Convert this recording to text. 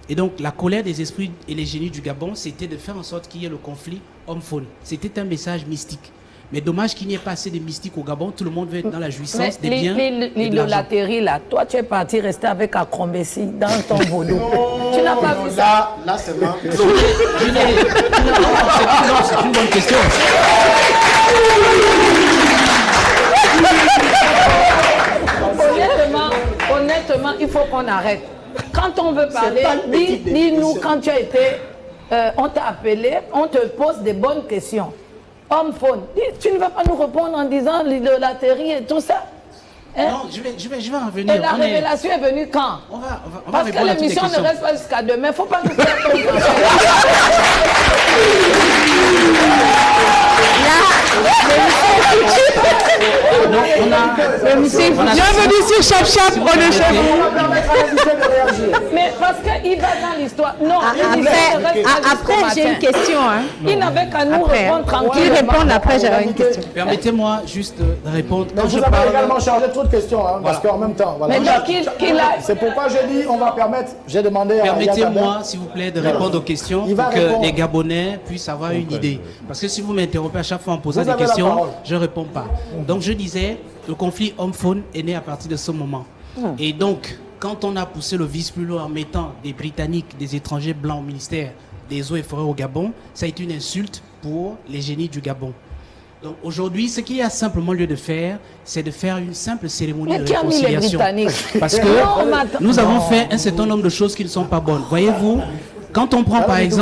Et donc, la colère des esprits et les génies du Gabon, c'était de faire en sorte qu'il y ait le conflit homme-faune. C'était un message mystique. Mais dommage qu'il n'y ait pas assez de mystique au Gabon. Tout le monde veut être dans la jouissance des biens et de l'argent. L'idolâtrerie, là, toi, tu es parti rester avec Akrombessi dans ton vaudou. Tu n'as pas vu ça? Là, c'est vraiment... Non, c'est une bonne question. Honnêtement, il faut qu'on arrête. Quand on veut parler, dis-nous quand tu as été, on t'a appelé, on te pose des bonnes questions. Homme-faune, tu ne vas pas nous répondre en disant l'idolâtrerie et tout ça. Hein? Non, je vais en revenir. Et la révélation est venue quand? On va parce que l'émission ne reste pas jusqu'à demain. Il ne faut pas nous faire ton Bienvenue sur Chap Chap, on est chez vous. Mais parce qu'il va dans l'histoire. Non, après j'ai une question. Hein. Il n'avait qu'à nous répondre tranquille. Il répond après, j'aurai une question. Permettez-moi juste de répondre. Mais vous avez également chargé trop de questions, hein, parce qu'en même temps, voilà. C'est pourquoi j'ai dit, on va permettre, j'ai demandé à... Permettez-moi, s'il vous plaît, de répondre aux questions pour que les Gabonais puissent avoir une idée. Parce que si vous m'interrompez à chaque fois en posant des questions, je ne réponds pas. Donc je disais, le conflit homme-faune est né à partir de ce moment. Et donc, quand on a poussé le vice plus loin en mettant des Britanniques, des étrangers blancs au ministère des eaux et forêts au Gabon, ça a été une insulte pour les génies du Gabon. Donc aujourd'hui, ce qu'il y a simplement lieu de faire, c'est de faire une simple cérémonie de réconciliation. Parce que nous avons fait un certain nombre de choses qui ne sont pas bonnes. Voyez-vous, quand on prend par exemple...